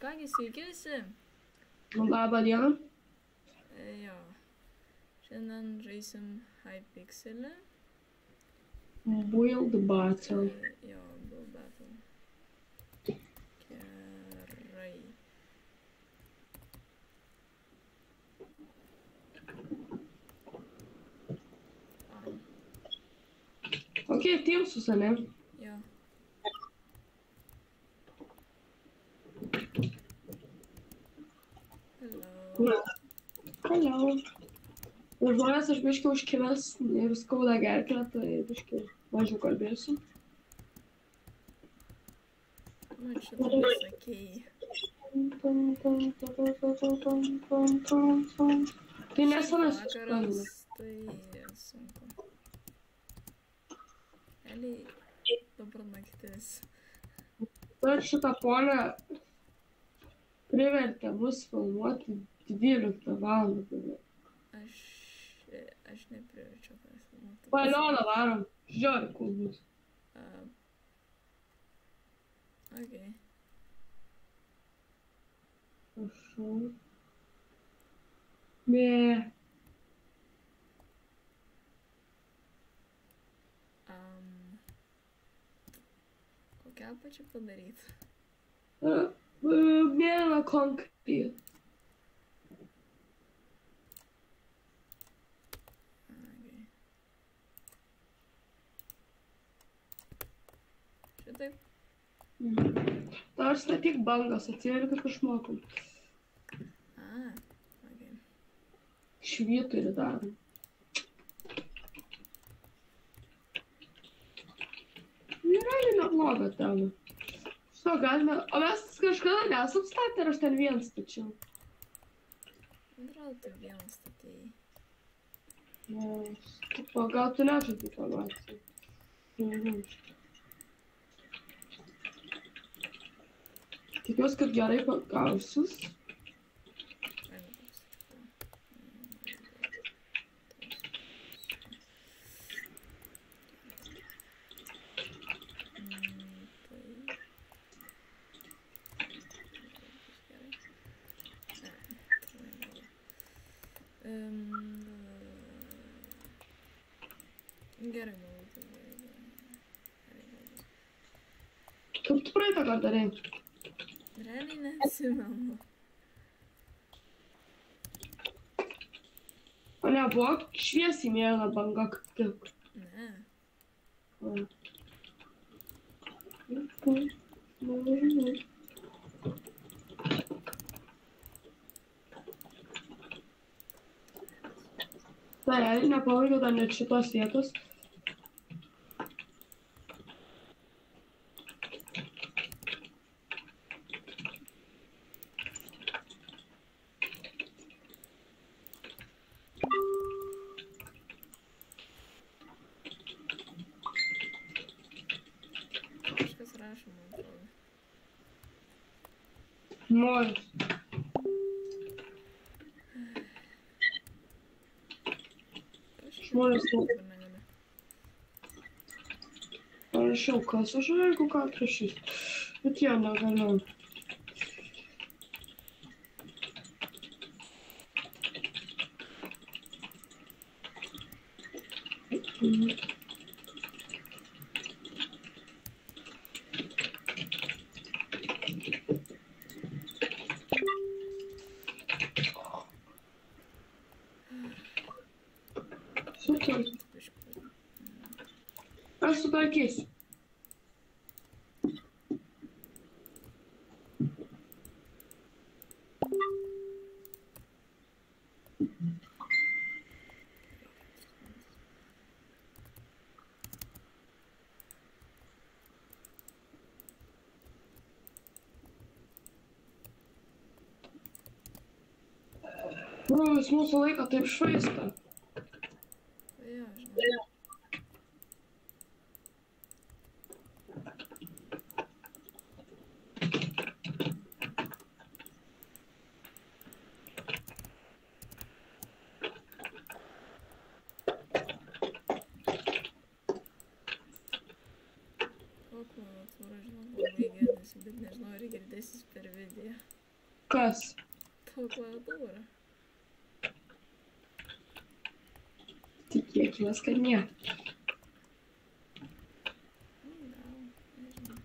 kągi, sveiki visi. Labą dieną. Jo. Šiandien žaisim Hypixelį. Build Battle. Jo, Build Battle. Gerai. Ok, Teamsus, ne? Jo. Hello. Hello. Ir žmonės aš biškiau užkimęs ir skauda gerklę, tai biškiau mažiau kalbėsiu. Nu, čia tu nesakei. Tai nesenas Vakaras, tai sunku. Eliai, dabar naktis. Ir šitą ponę privertė mus filmuoti 12 valandą. Aš nepriverčiau tavęs filmuoti. Balioną varom. Žiūrėk, kur bus. Ok. Prašau. Ne. Kokią apačią padaryti? Mėlyną konkrį. Šitaip? Dar statyk bangas, atsiveri, kad išmokom. Ok. Švyturį darom. Yra nebloga tema. Šito galime... O mes kažkada nesam statę, ar aš ten vien stačiau? Gal tu vienas statėjai. O gal tu nežinai informaciją? Tikiuosi, kad gerai pagausius. Gerai, gerai. Kaip tu praeitą kartą darei? Realiai neatsimenu. O ne, buvo šviesiai mėlyna banga kaip tik. Ne. Tai realiai nepavaigiau dar net šitos vietos. Kažkas rašo, man atrodo. Noriu. Žmonės negali. Parašiau, kas aš jeigu ką atrašys. Bet jie negaliu. Super. Aš sutvarkysiu. Jis mūsų laiką taip švaista. Jo, žinau. Kokio atvaro, žinau, labai girdisi, bet nežinau, ar girdėti. matysis per video. Kas? Tavo klaviatūra. Tikėkimės, kad ne. Gal, nežinau.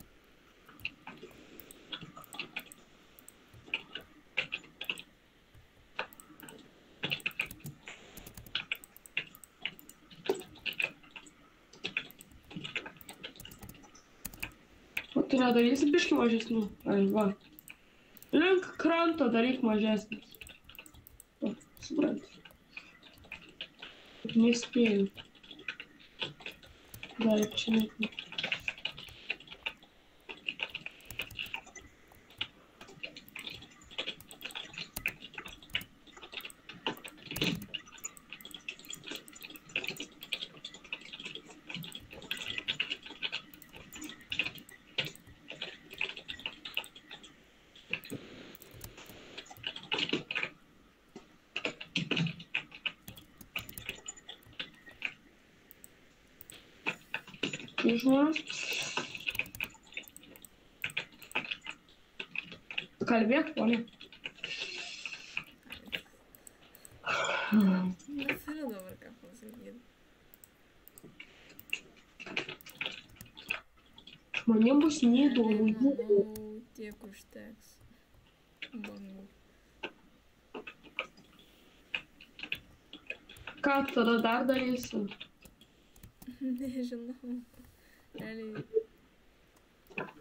O tu nedarysi biškį mažesnių? Ai, va. Link kranto daryk mažesnis. O, suprantu. Nespėjau. Dar čia net. Žmonės. Kalbėk, ponė. Neturiu dabar ką pasakyti. Žmonėm bus neįdomu. Manau, tiek užteks. Bangų. Ką tu tada dar darysi? Nežinau. Realiai.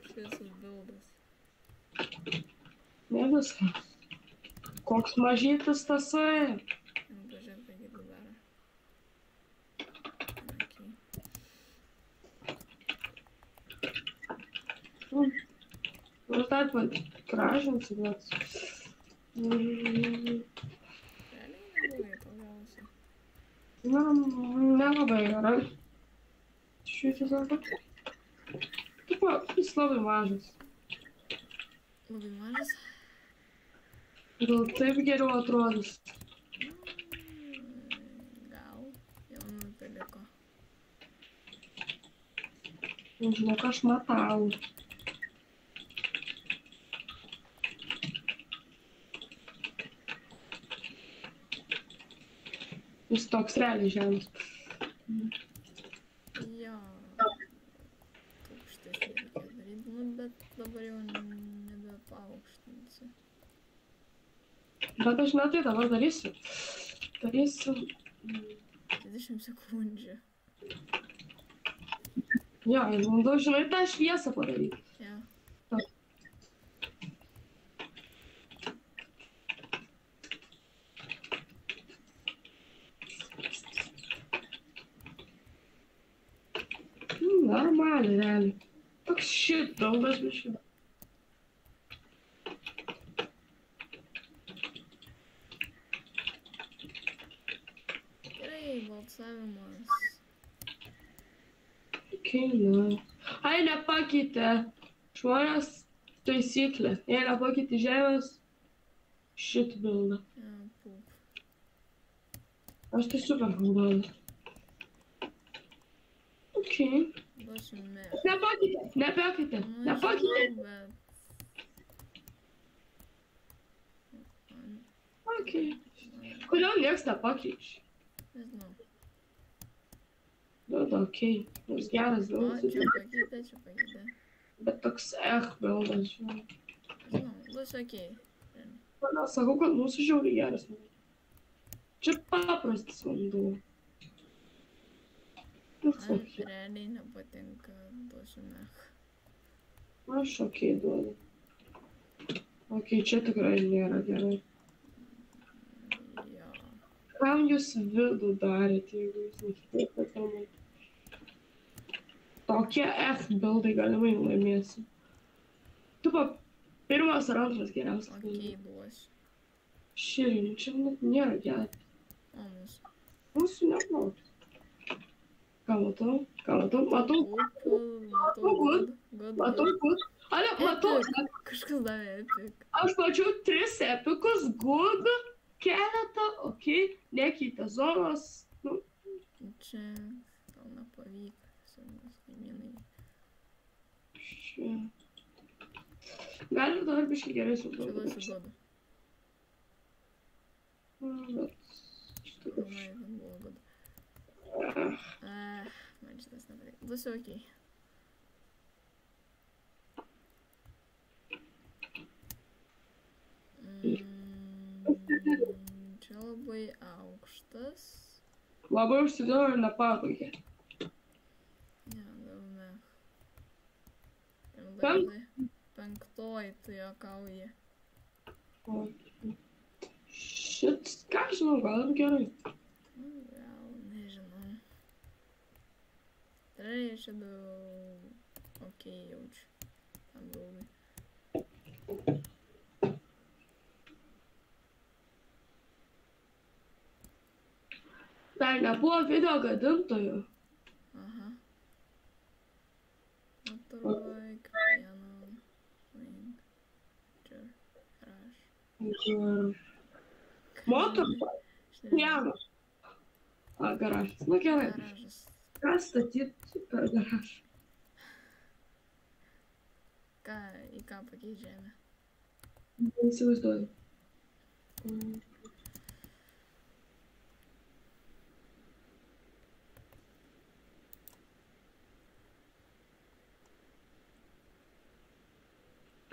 Šviesus bildas. Ne viskas. Koks mažytis tasai. Pažiūrėk, ką kiti daro. Okay. Nu taip pat gražinsi, bet... Realiai neblogai pagausi. Na, nelabai gerai. Šitai sako. Tipo, jis labai mažas. Labai mažas. Gal taip geriau atrodys. Gal. Jau minutė liko. Nežinau, ką aš matau. Jis toks realiai žemas. Jo. Aukštesnį reikia daryti, nu bet dabar jau nebepaukštinsi. Bet aš ne tai dabar darysiu. Darysiu... 20 sekundžių. Jo, ir bandau, žinai, tą šviesą padaryti. Jo. Normaliai, realiai. Toks šit, daugas biškį. Gerai, balsavimas. Keina. Ai, nepakeitė. Žmonės taisyklė. Jei nepakeitė žemės, šit bildą. Jo, pup. Aš tai super kalbėjau. Okei. Duosiu mėg. Nepakeitė, nepakeitė, nepakeitė. Bet... Okei. Kodėl nieks nepakeičia? Nežinau. Nu, okei. Nors geras O, bildas. čia pakeitė. Bet toks bildas, žinai. Žinau, bus okei. Na, sakau, kad mūsų žiauriai geras. Čia paprastas vanduo. Man realiai nepatinka, duosiu mėg. Aš okei duodu. Okei, čia tikrai nėra gerai. Jo. Kam jūs vidų darėte, jeigu jūs nekitaip filmai? Tokie bildai galimai laimėsim. Tu pirmas ar antras geriausias. Okei, duosiu. Širinį, čia nėra gerai. O, mūsų. Mūsų neplaut. Ką matau? Ką matau? Matau. Matau, good. Matau, good. Ale, matau. Kažkas davė epic. Aš mačiau 3 epikus, good, keletą, okei, nekeitė zonos. Nu, Čia gal nepavyko. Senas kaimynai. čia. Gal ir dabar biškai gerai Čia suduodu. duosiu duodu. Bet... Pilnai ten buvo duodu. Man šitas nepatinka. Duosiu okei. Čia labai aukštas. Labai užsidėjau ir nepabaigė. Ne, gal ne. Ir penktoji, tu juokauji. Šit, ką žinau, gal ir gerai. Gal, nežinau. Tikrai čia okei jaučiu. Tam blogai. Dar nebuvo video gadintojų. Aha. Motorovai, pieno, swing, čia, crash. Ir... Motorovai? Pienas. A, garažas. Nu gerai. Garažas. Ką statyti per garažą? Ką, į ką pakeis žemę? Įsivaizduoju.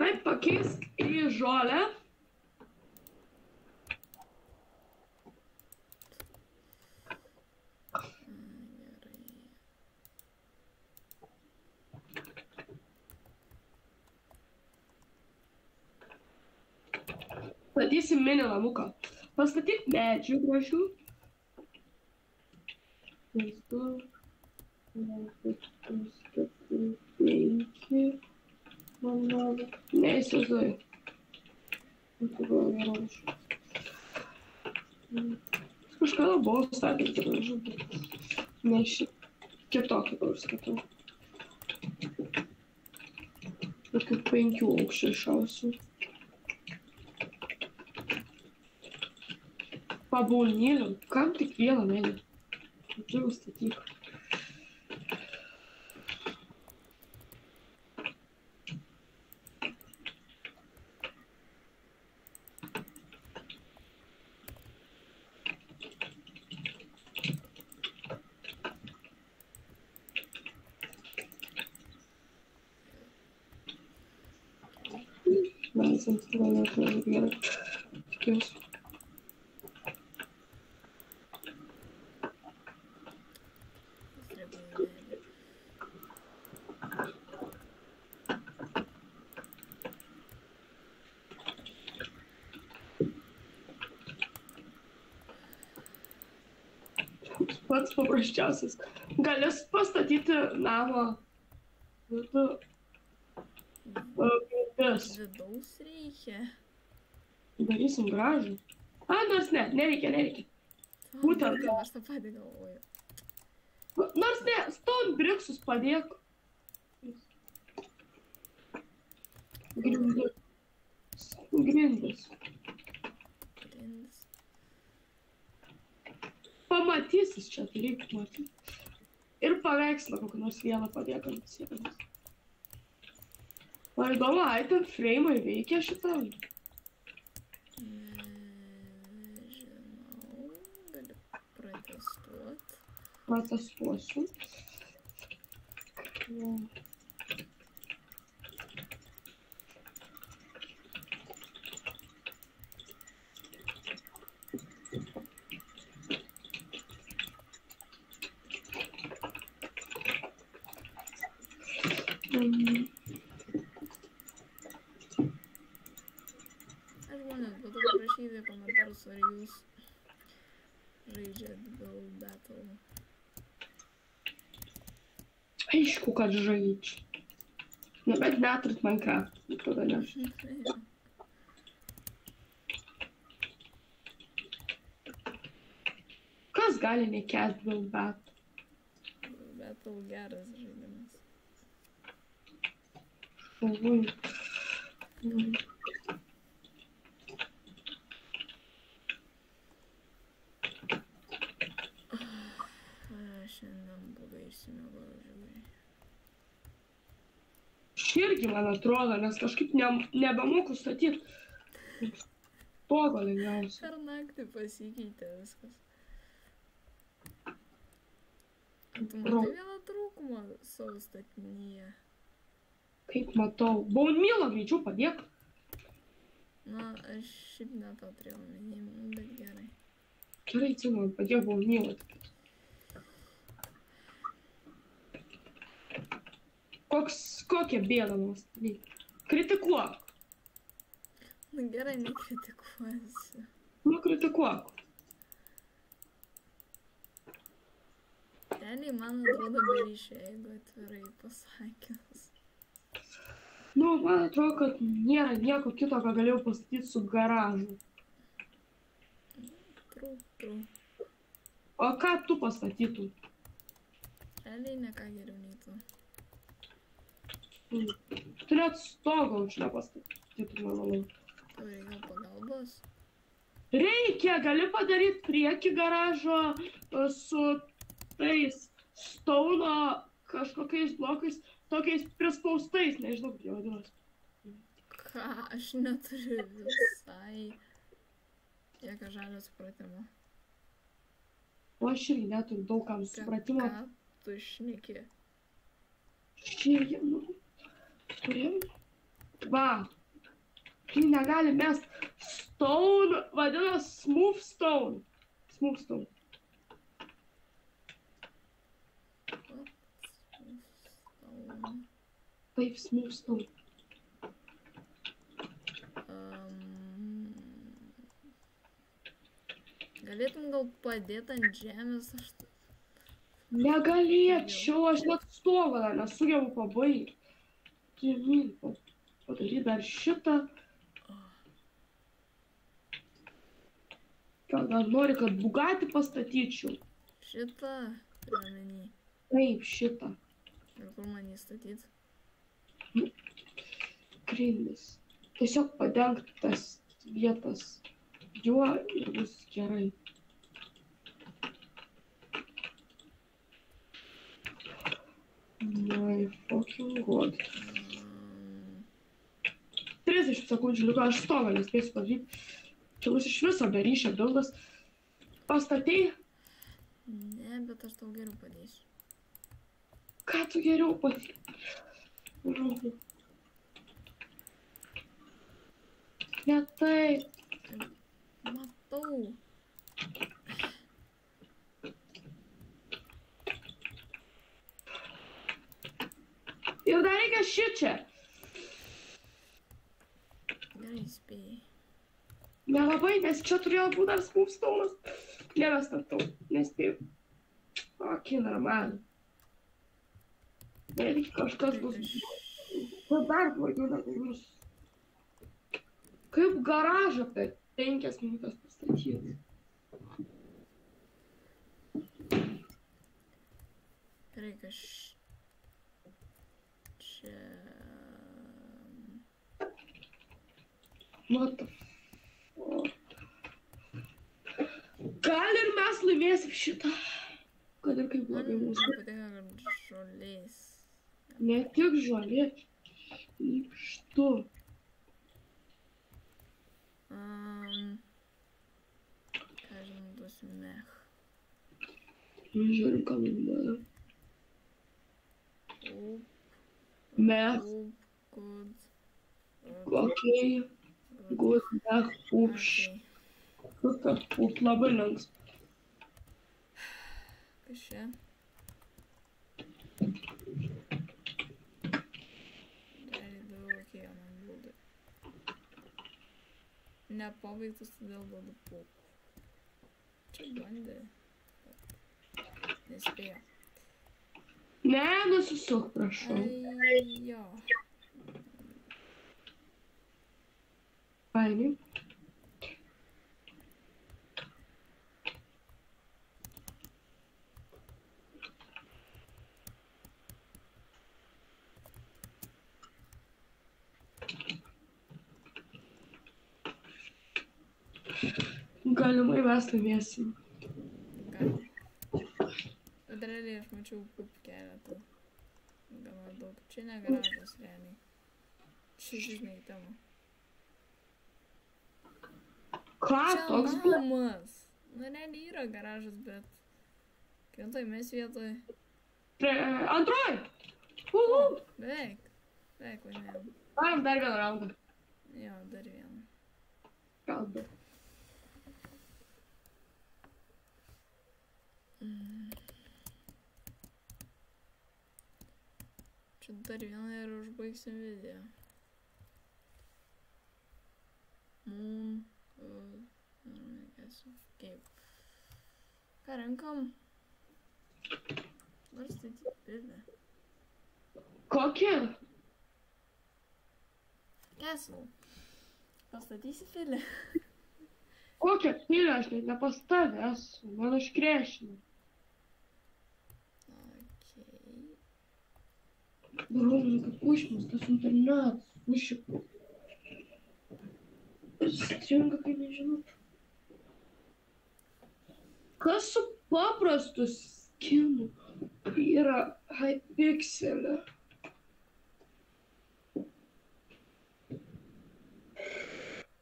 Taip, pakeisk į žolę. Gerai. Statysim mini namuką. Pastatyk medžių gražių. 1, 2, 3, 4, 5. Neįsivaizduoju. Kažkada buvau statęs gražu, bet ne šit kitokį pastatau. Tokių 5 aukščių išausiu. Pabaunėliau, kam tik vieną medį? Turiu statyk. Nonsense, gal net gerai. Tikiuosi. Pats paprasčiausias. Galės pastatyti namą. Vidaus reikia. Darysim gražų. A, nors ne, nereikia. Būtent. Aš tą patį galvoju. Nors ne, stone briksus padėk. Grindis. Pamatysis čia, tai reikia matyti. Ir paveikslą kokį nors vieną padėk ant sienos. Man įdomu, item frame'ai veikia šitą? Nežinau, gali protestuot. Protestuosiu. Žmonės, bet parašykite komentarus, ar jūs žaidžiat Build Battle. Aišku, kad žaidžiu. Bet netrit Minecraft. Tada ne. Kas gali nekęst Build Battle? Build Battle geras žaidimas. Šauvai. Šiandien blogai išsimiegojau žiauriai. irgi, man atrodo, nes kažkaip nebemoku statyti. Stogo lengviausia. Per naktį pasikeitė viskas. Tu matai vieną trūkumą savo statinyje? Kaip matau. Baunmylą greičiau padėk. Na, aš šiaip ne tą turėjau omeny, bet gerai. Gerai, man padėk baunmylą. Kokia bėda mums? Kritikuok. Na gerai, nekritikuosiu. Nu, kritikuok. Realiai, man atrodo, be ryšio, jeigu atvirai pasakius. Nu, man atrodo, kad nėra nieko kito, ką galėjau pastatyti su garažu. Trūk. O ką tu pastatytum? Realiai, ne ką geriau nei tu. Tu net stogą už nepastatytum, manau. Tau reikia pagalbos? Reikia, gali padaryti priekį garažo su tais stauno kažkokiais blokais, tokiais prispaustais, nežinau, kaip jie vadinasi. Ką, aš neturiu visai jokio žalio supratimo. O aš irgi neturiu daugam supratimo. Ką tu šneki? Šie, nu, turėjau. Va, kai negali mest stone, vadina smooth stone. Smooth stone. Taip, smooth stone. Galėtum gal padėti ant žemės, aš... Negalėčiau, aš net stogą dar nesugebu pabaigti. Pirmin, padaryti dar šitą. Gal nori, kad Bugatti pastatyčiau? Šitą, turiuomenį. Taip, šitą. Ir kur man jį statyti? Grindis. Tiesiog padengt tas vietas juo ir bus gerai. My fucking god. 30 sekundžių liko, aš stogą nespėsiu padaryti. Čia bus iš viso be ryšio bildas. Pastatei? Ne, bet aš tau geriau padėsiu. Ką tu geriau padaryti? Ne taip. Matau. Ir dar reikia šičia. Gerai spėjai. Nelabai, nes čia turėjo būti dar smooth stone'as. Nebestatau, nespėjau. Okei, normaliai. Netgi kažkas bus... Dar blogiau negu jūs. Kaip garažą per 5 minutės pastatyti. Reikia čia... What the fuck? Gal ir mes laimėsim šitą. Kad ir kaip blogai Man mūsų. patinka, kad žolės. Ne tik žolė. Štu. Ką žinau, duosiu mech. Žiūrim, ką mums dada. Mech. Good. Okei. Good. Mech. Upš. Up. Labai links. Kas čia? Nepabaigtas, todėl duodu pūkų. Čia bandė. Nespėjo. Ne, nusisuk, prašau. Ai, jo. Fainai. Galimai mes laimėsim. Gal. Bet realiai aš mačiau pup keletą. Gana daug. Čia ne garažas realiai. Šis ne į temą. Ką, Čia toks buvo? namas. Na, realiai yra garažas, bet... Kintoj mes vietoj. Antroji! Beveik. Beveik laimėjom. Darom dar vieną raundą. Jo, dar vieną. Gal du. Čia dar vieną ir užbaigsim video. Moon. Kaip. Ką renkam? Nors statyti pilį. Kokie? Castle. Pastatysi pilį. Kokią pilį aš net nepastavę esu, man iškrešinu. Okei. Brūnai, kaip užmestas internetas, užšipų. Stringa, kai nežinau. Kas su paprastu skinu yra Hypixelė?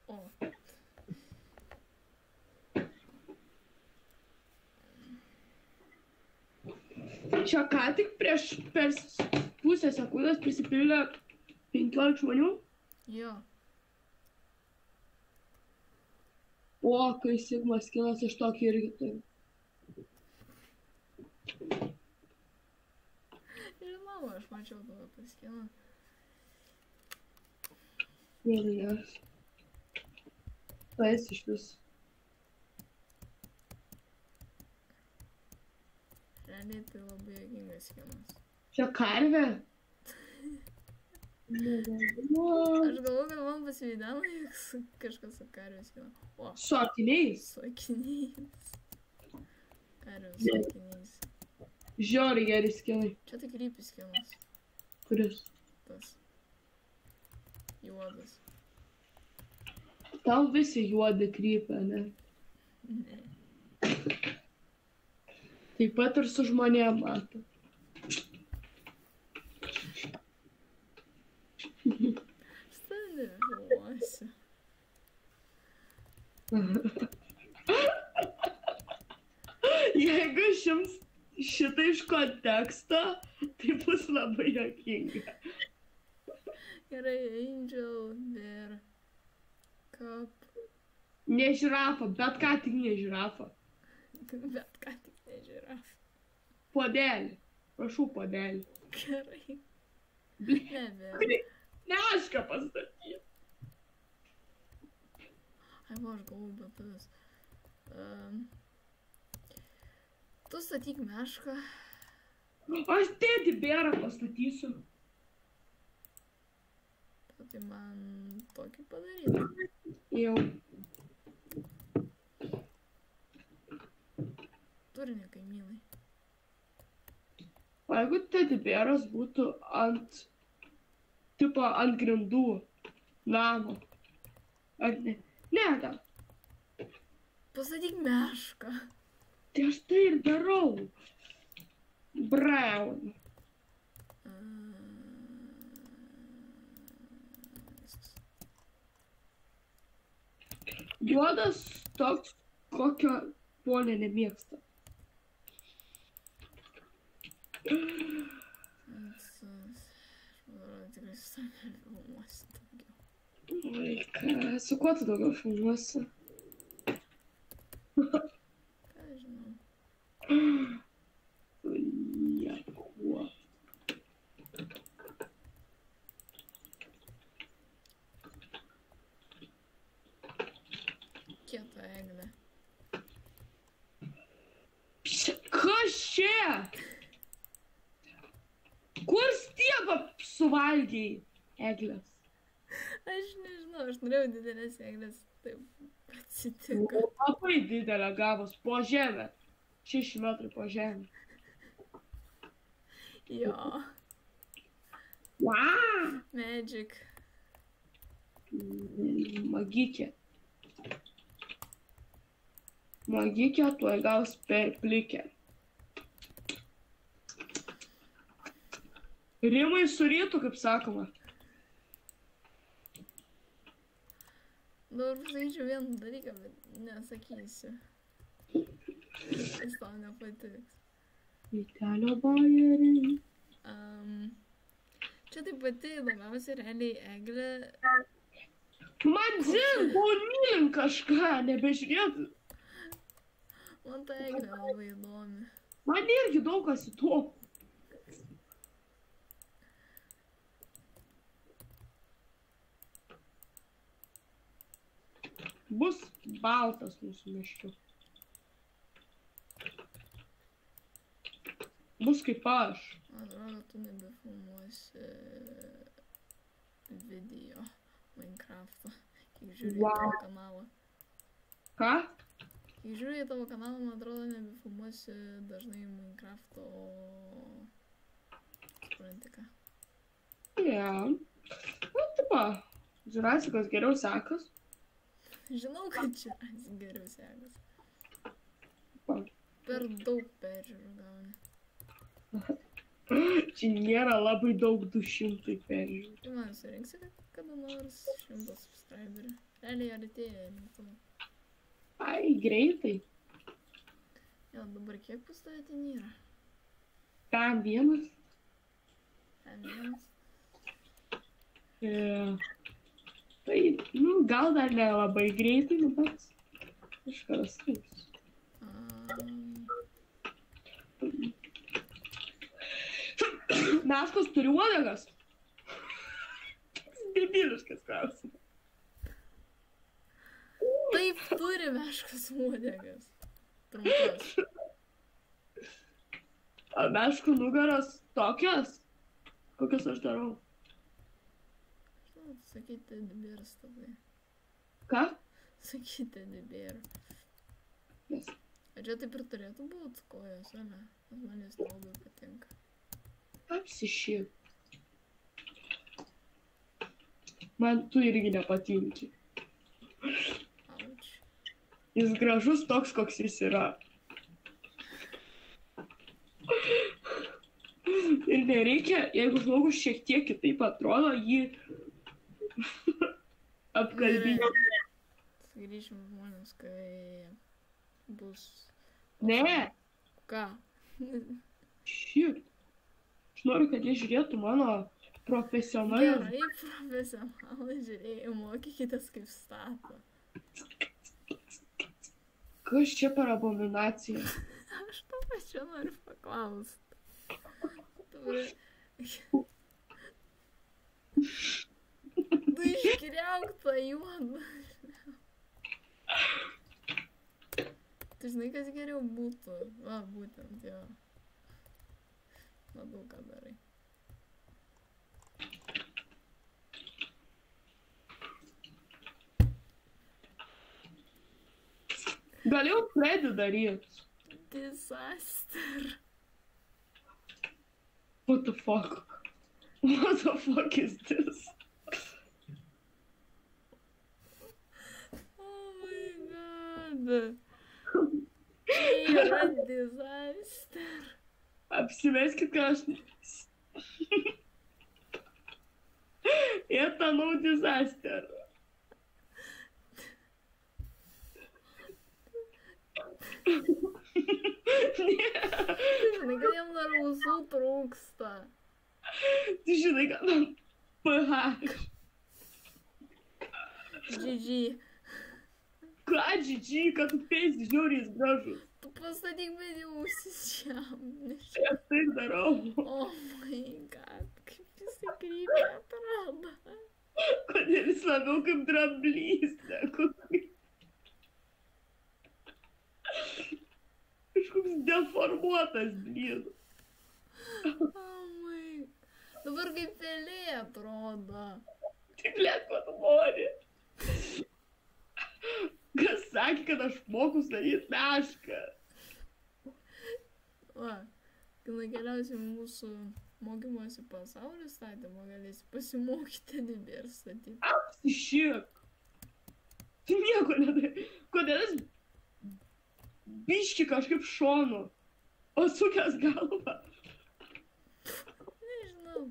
O. Čia ką tik per pusę sekundės prisipildė 15 žmonių. Jo. O, kai Sigma skinas iš tokį irgi turiu. Žinau, aš mačiau tavo paskiną. Geras. Tais iš vis. Realiai tai labai juokingas skinas. Čia karvė? Aš galvoju, kad man pasiveideno, jog kažkas su karvės skinu. O, Su akiniais? su akiniais. Karvės su akiniais. Žiauriai geri skinai. Čia tai krypis skinas. Kuris? Tas. Juodas. Tau visi juodi krypia, ne? Ne. Taip pat ir su žmonėm mato. Aš tave nevifilmuosiu. Jeigu aš jums šitą iš konteksto, tai bus labai juokinga. Gerai, Angel, Bear, Cup. Ne žirafa, bet ką tik ne žirafa. Bet ką tik ne žiraf. Puodelį. Prašau, puodelį. Gerai. Ne, Bear. Mešką pastatyti. Ai, va, aš galvoju, bet tas. Tu statyk mešką. Aš tėdį bėrą pastatysiu. Tai man tokį padaryti. Jau. Turinį kaimynai. O jeigu tėdį bėras būtų ant grindų namo. Ar ne? Ne, gal. Pastatyk mešką. Tai aš tai ir darau. Brown. Juodas toks, kokio ponė nemėgsta. Tikrai su tavimi filmuosi daugiau. Vaiką, su kuo tu daugiau filmuosi? Ką žinau. Niekuo. Kieta eglė. Kas čia? Kur stiebą suvalgiai eglės? Aš nežinau, aš norėjau didelės eglės, taip atsitiko. Labai didelė gavos po žemę. 6 metrai po žemę. Jo. Wow! Magic. Magikė. Magikė tuoj gaus per plikę. Rimai su rytu, kaip sakoma. Dabar pasakyčiau vieną dalyką, bet nesakysiu. Jis tau nepatiks. Vytelio bajeriai. Čia tai pati įdomiausia realiai eglė. Man dzin, mylint kažką, nebežiūrėt. Man ta eglė labai įdomi. Man irgi daug kas įdomu. Bus baltas mūsų miškiu. Bus kaip aš. Atrodo, tu nebefilmuosi video Minecraft'o. Kiek žiūri į tavo kanalą. Ką? Kiek žiūri į tavo kanalą, man atrodo, nebefilmuosi dažnai Minecraft'o, supranti ką. Nu, tipo, Jurassikas geriau sekas. Žinau, kad čia geriau sekas. Per daug peržiūrų gauni. Čia nėra labai daug 200 peržiūrų. Tai man surinksi kada nors 100 subscriberių. Realiai artėja link to. Ai, greitai. Jo, dabar kiek pas tave ten yra? Tam vienas. Ten vienas. Tai, nu, gal dar ne labai greitai, nu, bet kažkas taip. Meškos turi uodegas. Debiliškas klausimas. Taip turi meškos uodegas. Trumpas. O meškų nugaros tokios, kokios aš darau. Sakyti dibėras tada. Ką? Sakyti dibėra. Yes. Ar čia taip ir turėtų būti kojos, o ne? Nes man jis labai patinka. Apsišyk. Man tu irgi nepatinki. Auč. Jis gražus toks, koks jis yra. Ir nereikia, jeigu žmogus šiek tiek kitaip atrodo, jį apkalbinti. Sugrįšim žmonės, kai bus... Ne. Ką? Šit. Aš noriu, kad jie žiūrėtų mano profesionalius. Gerai, profesionalai žiūrėjai, mokykitės kaip stato. Kas čia per abominacija? Aš to pačiu noriu paklausti. Tu iškriauk tą juodą. Tu žinai, kas geriau būtų? Va, būtent, jo. Matau, ką darai. Galėjau Freddy daryti. Disaster. What the fuck? What the fuck is this? Oh my god. Tai yra disaster. Apsimeskit, kad aš... Это no disaster. Tu žinai, kad jam dar ausų trūksta. Tu žinai, kad man PH. GG. Ką GG, kad tu pėsi žiauriais gražus. Tu pastatyk bent jau ausis šiam. Aš taip darau. Oh my god, kaip jisai krypia atrodo. Kodėl jis labiau kaip dramblys, negu kaip... Kažkoks deformuotas blynas. Oh my... Dabar kaip pelė atrodo. Tik liet, ko tu nori. Kas sakė, kad aš moku daryti mešką? Va, kai nukeliausim mūsų mokymosi pasaulio statymo, galėsi pasimokyti dibėr statyti. Apsišyk. Tu nieko nedarai. Kodėl jis biški kažkaip šonu, atsukęs galvą? Nežinau.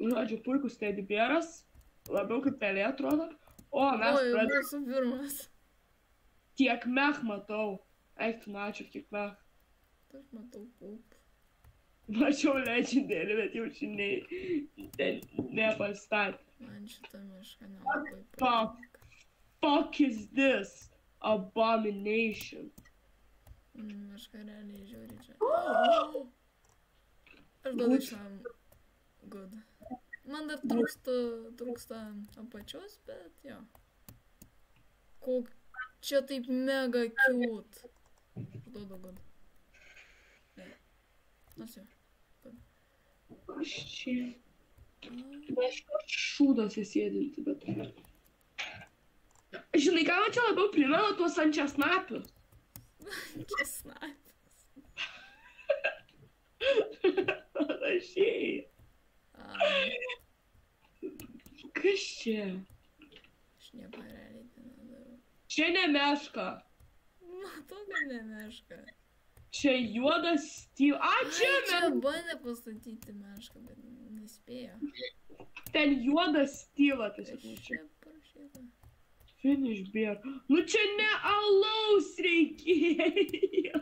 Žodžiu, puikus tedibėras. labiau kaip pelė atrodo. O, mes Oi, pradėjome. mūsų pirmas. Tiek mech matau. Eik tu načiu, kiek mech. Aš matau pup. Mačiau legendary, bet jau žinai, nepastatė. Man šitą mišką nelabai The patinka. fuck is this? Abomination. Mišką realiai žiūri čia. Aš duodu šiam good. Man dar trūksta apačios, bet jo. Kok čia taip mega cute. Aš duodu good. Nusio. Aš čia. Meškos šūdose sėdinti, bet... Žinai, ką man čia labiau primena tuos ančiasnapius? Česnakas. Panašiai. Kas čia? Aš nieko realiai ten nedarau. Čia ne meška. Matau, kad ne meška. Čia juodas stil. A, čia Čia meška. bandė pastatyti mešką, bet nespėjo. Ten juodas stila, tiesiog Kas čia. čia parašyta? Finish beer. Nu čia ne alaus reikėjo.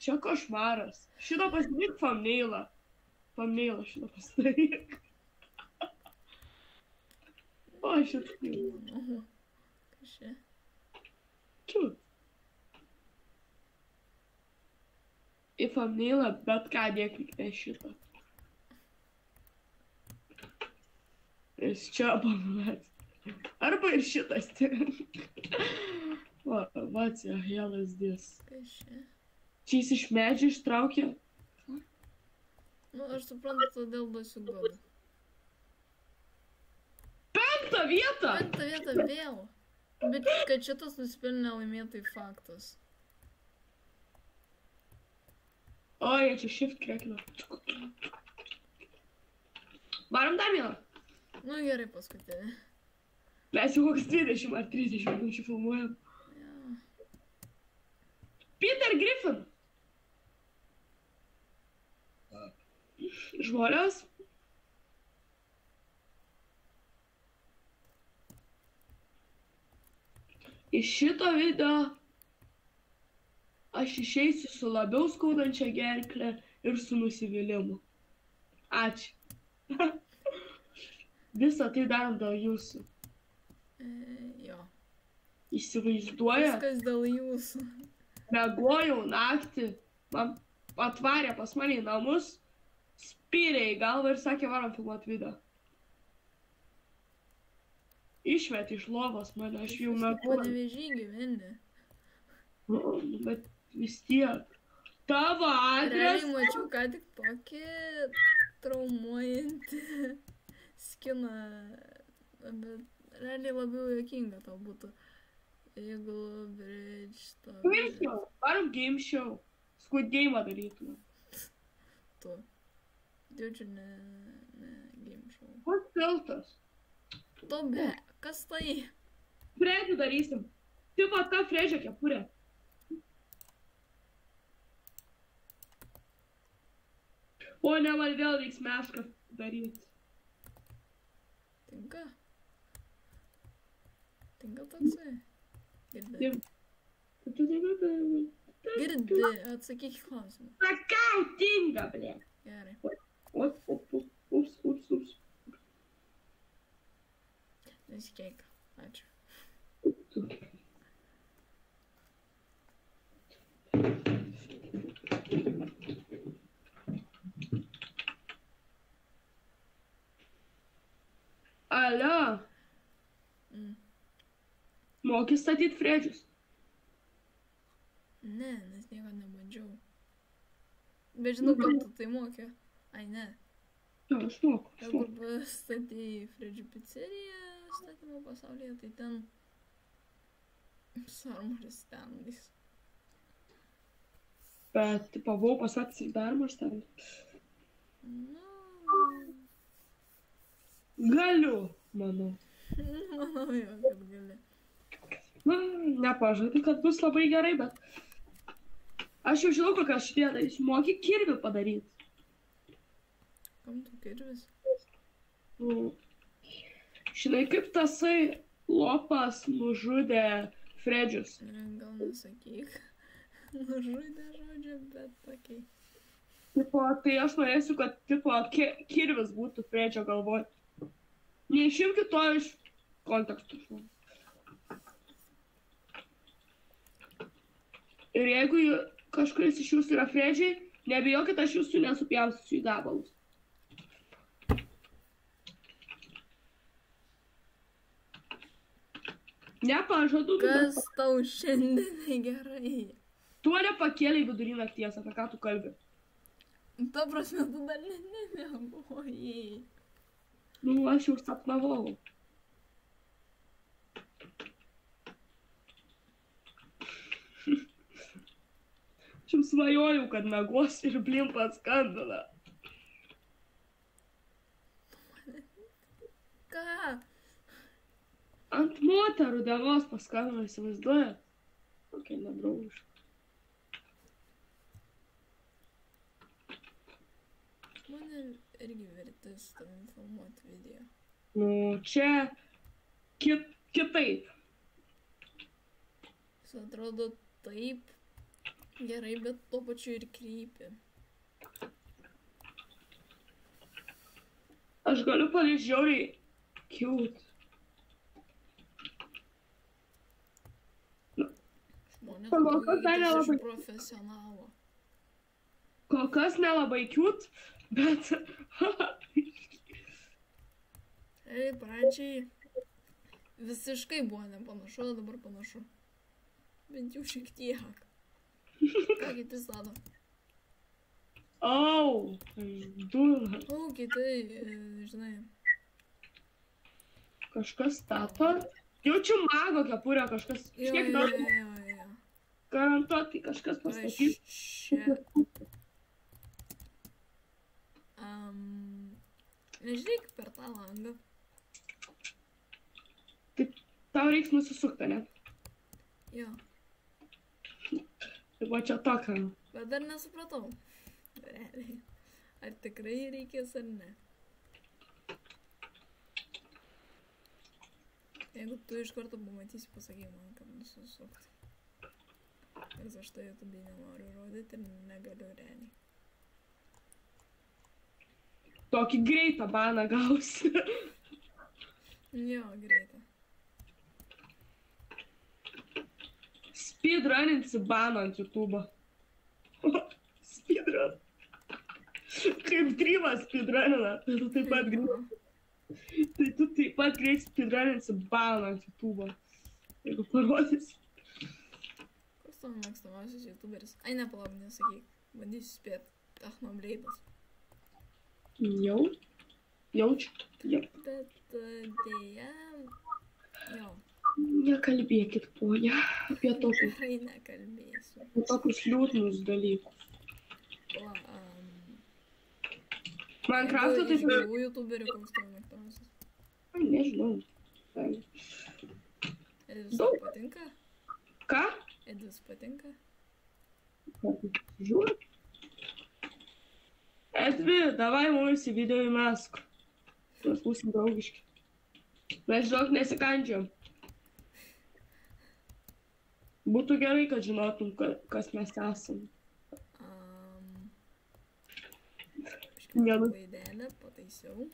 Čia košmaras. Šitą pasidaryk thumbnailą. Thumbnailą šitą pasidaryk. O, šitą. Manau. Kas čia? Cute. Į thumbnailą bet ką dėk į šitą. Jis čia pamatė. Arba ir šitas tik. What the hell is this? Kas čia? Čia jis iš medžio ištraukė. Nu, aš suprantu, todėl duosiu godą. 5 vietą! 5 vietą vėl. Bet kad šitas nusipelnė laimėtai faktas. Oi, čia shift krekina. Varom dar vieną. Nu gerai, paskutinį. Mes jau koks 20 ar 30 minučių filmuojam. Jo. Peter Griffin. Žmonės. Iš šito video aš išeisiu su labiau skaudančia gerkle ir su nusivylimu. Ačiū. Visą tai darom dėl jūsų. Jo. Įsivaizduoja, Viskas dėl jūsų. mėgojau naktį, man atvarė pas mane į namus, spyrė į galvą ir sakė, varom filmuot video. Išmetė iš lovos mane, aš jau mėgojau. Panevėžy gyveni. Bet vis tiek. Tavo Realiai adresas. mačiau ką tik tokį traumuojantį skiną, bet realiai labiau juokinga tau būtų. Jeigu bridge to... Game show. Varom game show. Squid Game'ą darytume. Tu. Didžiu ne game show. Koks filtras? Tu be, kas tai? Fredį darysim. Tipo ta Fredžio kepurė. O ne, man vėl reiks mešką daryti. Tinka? Tinka toksai? Girdi. Girdi, atsakyk į klausimą. Sakau, tinga, blė. Gerai. Ups. Nesikeik. Ačiū. Alio. Moki statyti Fredžius. Ne, nes nieko nebandžiau. Bet žinau, kad tu tai mokė. Ai, ne. Jo, aš moku. Jeigu pastatėjai Fredžių pizzeriją statymo pasaulyje, tai ten sarmaris stendais. Bet, tipo, buvau pasakęs ir darbas ten. Nu, Galiu, manau. manau jo, kad gali. Na, nepažadu, kad bus labai gerai, bet... Aš jau žinau, kokią aš vietą. Jis moki kirvių padaryti. Kam tu kirvis? Žinai, kaip tasai Lopas nužudė Fredžius. Gal nesakyk. Nužudė žodžiu, bet okei. Tipo, tai aš norėsiu, kad, tipo, kirvis būtų Fredžio galvoj. Neišimkit to iš konteksto. Ir jeigu kažkuris iš jūsų yra Fredžiai, nebijokit, aš jūsų nesupjausiu į gabalus. Nepažadu. Kas tau šiandien gerai? Tu nepakėlei vidury nakties, apie ką tu kalbi. Ta prasme, tu dar nemiegojai. Nu, aš jau sapnavau. Aš jau svajojau, kad miegos ir blimpa skambina. Ką? Ant moterų dienos paskambino, įsivaizduoja? Kokia nedraugiška. Mane irgi vertis tavim filmuoti video. Nu, čia kitaip. Jis atrodo taip gerai, bet tuo pačiu ir krypi. Aš galiu palikti žiauriai cute. Žmonės Kol daugiau kas dar tikisi nelabai. iš profesionalo. Kol kas nelabai cute, bet... Pradžiai visiškai buvo nepanašu, o dabar panašu. Bent jau šiek tiek. Ką kiti stato? Au, dūna. O, kiti, žinai. Kažkas stato. Jaučiu mago kepurę, kažkas... Jo, Kiek jo, daug jo, jo. garantuotai kažkas pastatys. Čia. Nežiūrėk per tą langą. Tai tau reiks nusisukti, ne? Jo, Tai va čia tokia. bet dar nesupratau. Realiai. Ar tikrai reikės ar ne. Jeigu tu iš karto pamatysi, pasakyk man, kad nusisukti. Nes aš tai YouTube nenoriu rodyti ir negaliu realiai. Tokį greitą baną gausi. Jo, greitą. Speedruninsi baną ant YouTube'o. Speedrun. Kaip Drymas speedrunina. Tai tu taip pat greit. Tai tu taip pat greit speedruninsi baną ant YouTube'o. Jeigu parodysi. Koks tavo mėgstamiausias YouTuberis? Ai, nepalauk, nesakyk. Bandysiu spėti. Technobleidas. Jaučiu. Jau. Bet dėja... Jo, Nekalbėkit, ponia, apie tokius, tikrai nekalbėsiu. tokius liūdnus dalykus. O, Minecraft'o iš taip ir... gyvų YouTuberių koks tavo mėgstamiausias? Nežinau. Edvis Daug. patinka? Ką? Edvis patinka? Žiūrė. Edvi, davai mums į video įmesk. Mes būsim draugiški. Mes daug nesikandžiam. Būtų gerai, kad žinotum, kas mes esam. Vienu- Klaidelę pataisiau.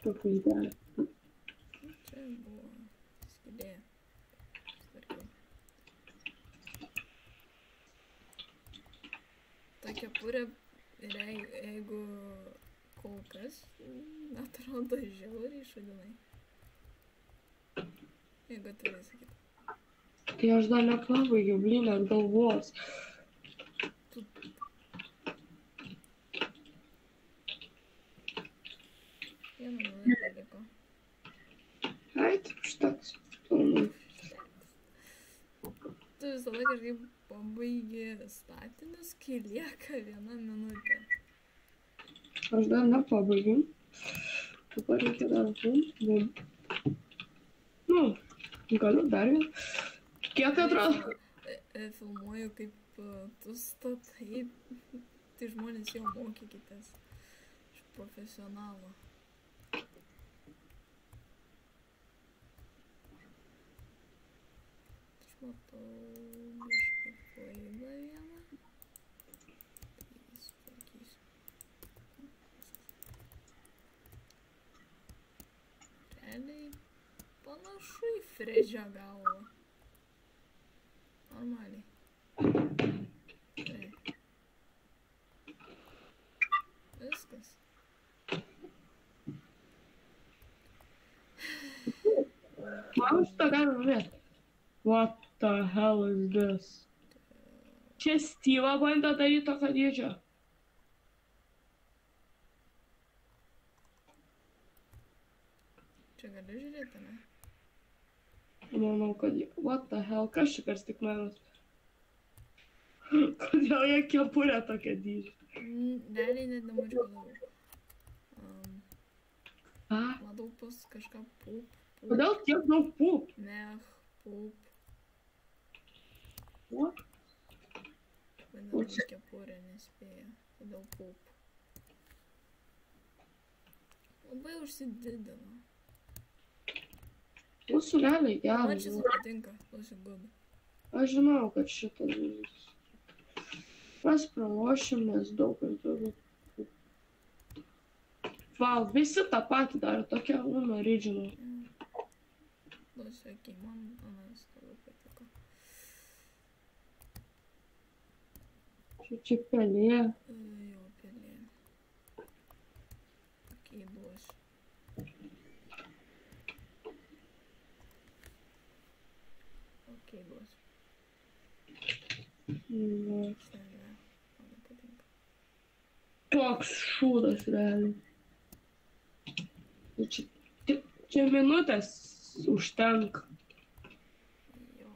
Kokia ideja. Čia buvo skylė. Tvarkiau. Ta kepurė, jeigu kol kas, atrodo žiauriai šudinai. Jeigu atvirai sakyt. Tai aš dar nepabaigiau, blin, ant galvos. Vieną minutę liko. Ai, taip užteks. Tu visada kažkaip pabaigi statinius, kai lieka 1 minutė. Aš dar nepabaigiau. Dabar reikia dar bum. Nu, galiu dar vieną. Kiek atrodo? Filmuoju, kaip tu statai, tai žmonės jau mokykitės iš profesionalo. Matau biškai klaidą vieną. Tai sutvarkysiu. Realiai panašu į Fredžio galvą. Normaliai. Viskas. Man šitą galima žiūrėti. What the hell is this? Čia Steve'ą bandė daryti tokio dydžio. Čia gali žiūrėti, ne? Manau, kad... What the hell? Kas čia per stikmenas? Kodėl jie kepurė tokia dydžio? Realiai net nemačiau daug. Matau pas kažką pup. Kodėl tiek daug pup? Mech, pup. What? Vadinasi, kepurė nespėja. Todėl pup. Labai užsididino. Mūsų realiai geras. Man šis patinka. Looks good. Aš žinau, kad šitas žodis. Mes pralošim, nes daug kas daugiau. Wow, visi tą patį daro, tokia original. Okei, man anas labai patiko. Čia pelė. Jo, pelė. Okei, duosiu. Okei, duosiu. Šiandien, man patinka. Toks šūdas realiai. Čia minutės užtenka. Jo.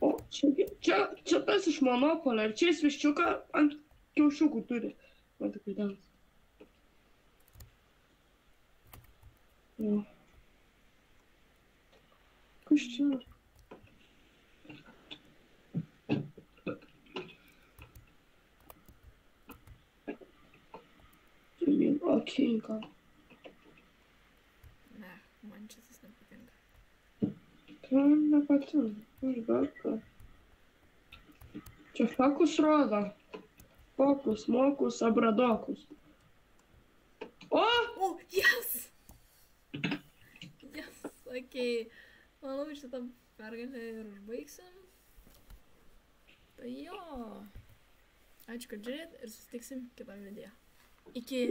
O, čia tas iš Monopolio. Ir čia jis viščiuką ant kiaušiukų turi. Man tik įdomus. O. Kas čia? Okei, gal. Ne, man šis nepatinka. Man nepatinka. Aš gal ką. Čia fokus rodo. Fokus, mokus, abradokus. O! O, yes! Yes, okei. Manau, šitą pergalę ir užbaigsim. Tai jo. Ačiū, kad žiūrėt ir susitiksim kitą video. Iki.